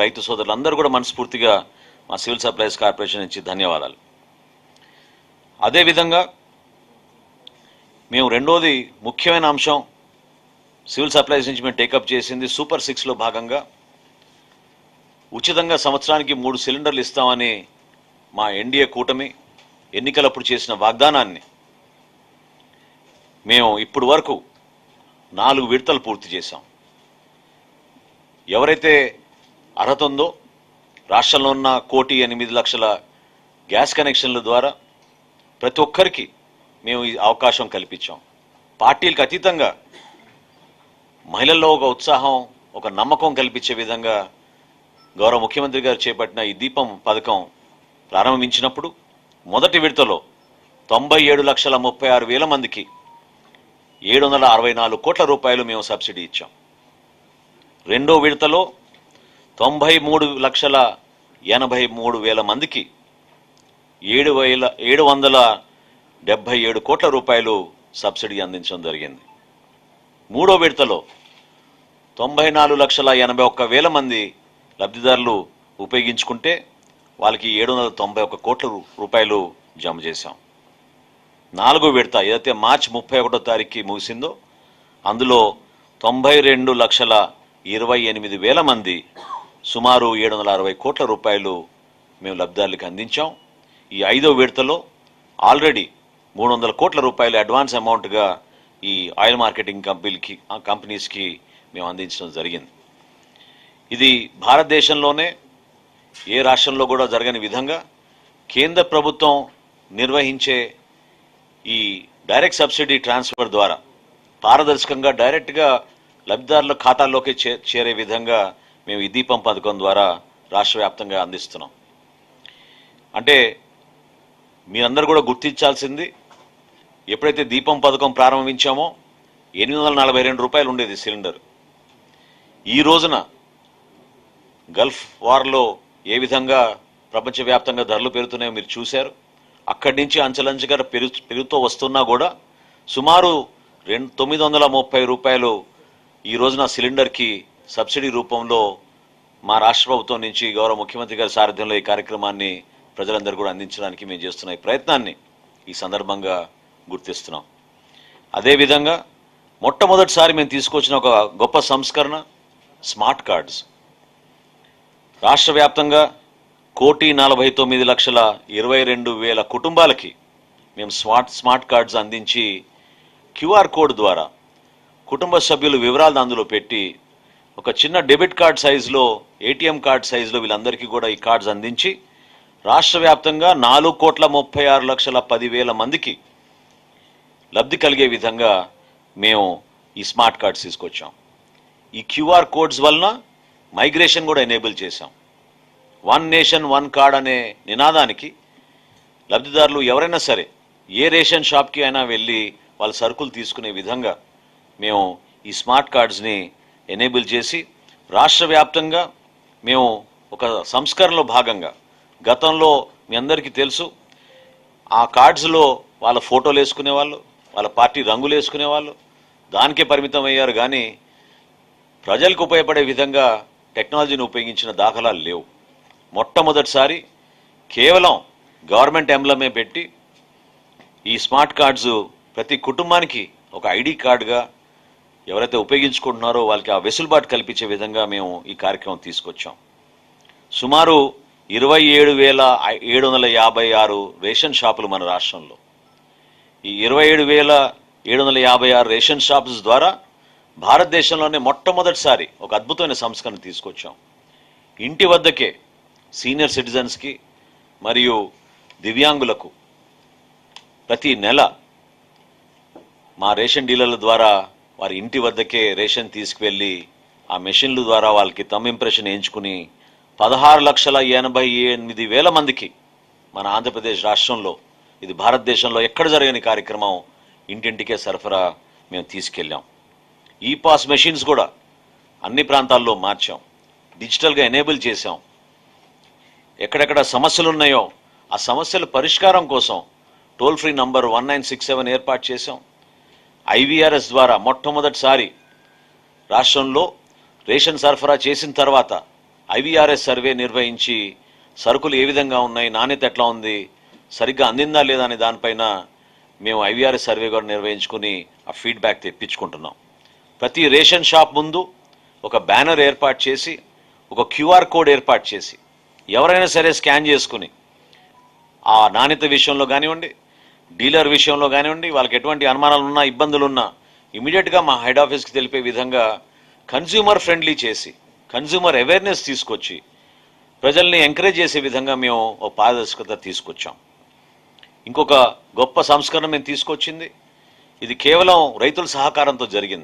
రైతు సోదరులందరూ కూడా మనస్ఫూర్తిగా మా సివిల్ సప్లైస్ కార్పొరేషన్ నుంచి ధన్యవాదాలు. అదేవిధంగా మేము రెండోది ముఖ్యమైన అంశం సివిల్ సప్లైస్ నుంచి మేము టేకప్ చేసింది సూపర్ 6లో భాగంగా ఉచితంగా సంవత్సరానికి 3 సిలిండర్లు ఇస్తామని మా ఎన్డీఏ కూటమి ఎన్నికలప్పుడు చేసిన వాగ్దానాన్ని మేము ఇప్పటి వరకు 4 విడతలు పూర్తి చేశాం. ఎవరైతే అర్హత ఉందో రాష్ట్రంలో ఉన్న 1,08,00,000 గ్యాస్ కనెక్షన్ల ద్వారా ప్రతి ఒక్కరికి మేము ఈ అవకాశం కల్పించాం. పార్టీలకు అతీతంగా మహిళల్లో ఒక ఉత్సాహం, ఒక నమ్మకం కల్పించే విధంగా గౌరవ ముఖ్యమంత్రి గారు చేపట్టిన ఈ దీపం పథకం ప్రారంభించినప్పుడు మొదటి విడతలో 97,36,000 మందికి 764 కోట్ల రూపాయలు మేము సబ్సిడీ ఇచ్చాం. రెండో విడతలో 93,83,000 మందికి 7,777 కోట్ల రూపాయలు సబ్సిడీ అందించడం జరిగింది. మూడో విడతలో 94,81,000 మంది లబ్ధిదారులు ఉపయోగించుకుంటే వాళ్ళకి 791 కోట్ల రూపాయలు జమ చేశాం. నాలుగో విడత ఏదైతే మార్చి 31వ తారీఖుకి ముగిసిందో అందులో 92,28,000 మంది సుమారు 760 కోట్ల రూపాయలు మేము లబ్ధిదారులకు అందించాం. ఈ ఐదో విడతలో ఆల్రెడీ 300 కోట్ల రూపాయలు అడ్వాన్స్ అమౌంట్గా ఈ ఆయిల్ మార్కెటింగ్ కంపెనీస్కి మేము అందించడం జరిగింది. ఇది భారతదేశంలోనే ఏ రాష్ట్రంలో కూడా జరగని విధంగా కేంద్ర ప్రభుత్వం నిర్వహించే ఈ డైరెక్ట్ సబ్సిడీ ట్రాన్స్ఫర్ ద్వారా పారదర్శకంగా డైరెక్ట్గా లబ్ధిదారుల ఖాతాల్లోకి చేరే విధంగా మేము ఈ దీపం పథకం ద్వారా రాష్ట్ర వ్యాప్తంగా అందిస్తున్నాం. అంటే మీరందరూ కూడా గుర్తించాల్సింది, ఎప్పుడైతే దీపం పథకం ప్రారంభించామో 842 రూపాయలు ఉండేది సిలిండర్. ఈ రోజున గల్ఫ్ వార్లో ఏ విధంగా ప్రపంచవ్యాప్తంగా ధరలు పెరుగుతున్నాయో మీరు చూశారు. అక్కడి నుంచి అంచెలంచెగా పెరుగుతూ వస్తున్నా కూడా సుమారు 930 రూపాయలు ఈ రోజున సిలిండర్కి సబ్సిడీ రూపంలో మా రాష్ట్ర ప్రభుత్వం నుంచి గౌరవ ముఖ్యమంత్రి గారి సారథ్యంలో ఈ కార్యక్రమాన్ని ప్రజలందరూ కూడా అందించడానికి మేము చేస్తున్న ఈ ప్రయత్నాన్ని ఈ సందర్భంగా గుర్తిస్తున్నాం. అదేవిధంగా మొట్టమొదటిసారి మేము తీసుకొచ్చిన ఒక గొప్ప సంస్కరణ స్మార్ట్ కార్డ్స్. రాష్ట్ర వ్యాప్తంగా 1,49,22,000 కుటుంబాలకి మేము స్మార్ట్ కార్డ్స్ అందించి క్యూఆర్ కోడ్ ద్వారా కుటుంబ సభ్యుల వివరాలు అందులో పెట్టి ఒక చిన్న డెబిట్ కార్డ్ సైజులో, ఏటీఎం కార్డ్ సైజులో వీళ్ళందరికీ కూడా ఈ కార్డ్స్ అందించి రాష్ట్ర వ్యాప్తంగా 4,36,10,000 మందికి లబ్ధి కలిగే విధంగా మేము ఈ స్మార్ట్ కార్డ్స్ తీసుకొచ్చాం. ఈ క్యూఆర్ కోడ్స్ వలన మైగ్రేషన్ కూడా ఎనేబుల్ చేశాం. 1 నేషన్ 1 కార్డ్ అనే నినాదానికి లబ్ధిదారులు ఎవరైనా సరే ఏ రేషన్ షాప్కి అయినా వెళ్ళి వాళ్ళ సరుకులు తీసుకునే విధంగా మేము ఈ స్మార్ట్ కార్డ్స్ని ఎనేబుల్ చేసి రాష్ట్ర వ్యాప్తంగా మేము ఒక సంస్కరణలో భాగంగా, గతంలో మీ అందరికీ తెలుసు ఆ కార్డ్స్లో వాళ్ళ ఫోటోలు వేసుకునేవాళ్ళు, వాళ్ళ పార్టీ రంగులు వేసుకునేవాళ్ళు, దానికే పరిమితం అయ్యారు. కానీ ప్రజలకు ఉపయోగపడే విధంగా టెక్నాలజీని ఉపయోగించిన దాఖలాలు లేవు. మొట్టమొదటిసారి కేవలం గవర్నమెంట్ ఎంబ్లమే పెట్టి ఈ స్మార్ట్ కార్డ్స్ ప్రతి కుటుంబానికి ఒక ఐడి కార్డుగా ఎవరైతే ఉపయోగించుకుంటున్నారో వాళ్ళకి ఆ వెసులుబాటు కల్పించే విధంగా మేము ఈ కార్యక్రమం తీసుకొచ్చాం. సుమారు 27,756 రేషన్ షాపులు మన రాష్ట్రంలో. ఈ 27,756 రేషన్ షాప్స్ ద్వారా భారతదేశంలోనే మొట్టమొదటిసారి ఒక అద్భుతమైన సంస్కరణ తీసుకొచ్చాం. ఇంటి వద్దకే సీనియర్ సిటిజన్స్కి మరియు దివ్యాంగులకు ప్రతి నెల మా రేషన్ డీలర్ల ద్వారా వారి ఇంటి వద్దకే రేషన్ తీసుకువెళ్ళి ఆ మెషిన్ల ద్వారా వాళ్ళకి తమ్ ఇంప్రెషన్ వేయించుకుని 16,88,000 మందికి మన ఆంధ్రప్రదేశ్ రాష్ట్రంలో, ఇది భారతదేశంలో ఎక్కడ జరగని కార్యక్రమం, ఇంటింటికే సరఫరా మేము తీసుకెళ్ళాం. ఈ పాస్ మెషిన్స్ కూడా అన్ని ప్రాంతాల్లో మార్చాం, డిజిటల్గా ఎనేబుల్ చేశాం. ఎక్కడెక్కడ సమస్యలు ఉన్నాయో ఆ సమస్యల పరిష్కారం కోసం టోల్ ఫ్రీ నంబర్ 1967 ఏర్పాటు చేశాం. IVRS ద్వారా మొట్టమొదటిసారి రాష్ట్రంలో రేషన్ సరఫరా చేసిన తర్వాత ఐవీఆర్ఎస్ సర్వే నిర్వహించి సరుకులు ఏ విధంగా ఉన్నాయి, నాణ్యత ఎట్లా ఉంది, సరిగ్గా అందిందా లేదా అనే దానిపైన మేము ఐవీఆర్ఎస్ సర్వే కూడా నిర్వహించుకుని ఆ ఫీడ్బ్యాక్ తెప్పించుకుంటున్నాం. ప్రతి రేషన్ షాప్ ముందు ఒక బ్యానర్ ఏర్పాటు చేసి, ఒక క్యూఆర్ కోడ్ ఏర్పాటు చేసి, ఎవరైనా సరే స్కాన్ చేసుకుని ఆ నాణ్యత విషయంలో కానివ్వండి, డీలర్ విషయంలో కానివ్వండి, వాళ్ళకి ఎటువంటి అనుమానాలు ఉన్నా, ఇబ్బందులు ఉన్నా ఇమీడియట్గా మా హెడ్ ఆఫీస్కి తెలిపే విధంగా కన్జ్యూమర్ ఫ్రెండ్లీ చేసి, కన్జ్యూమర్ అవేర్నెస్ తీసుకొచ్చి ప్రజల్ని ఎంకరేజ్ చేసే విధంగా మేము ఓ పారదర్శకత తీసుకొచ్చాం. ఇంకొక గొప్ప సంస్కరణ మేము తీసుకొచ్చింది, ఇది కేవలం రైతుల సహకారంతో జరిగింది.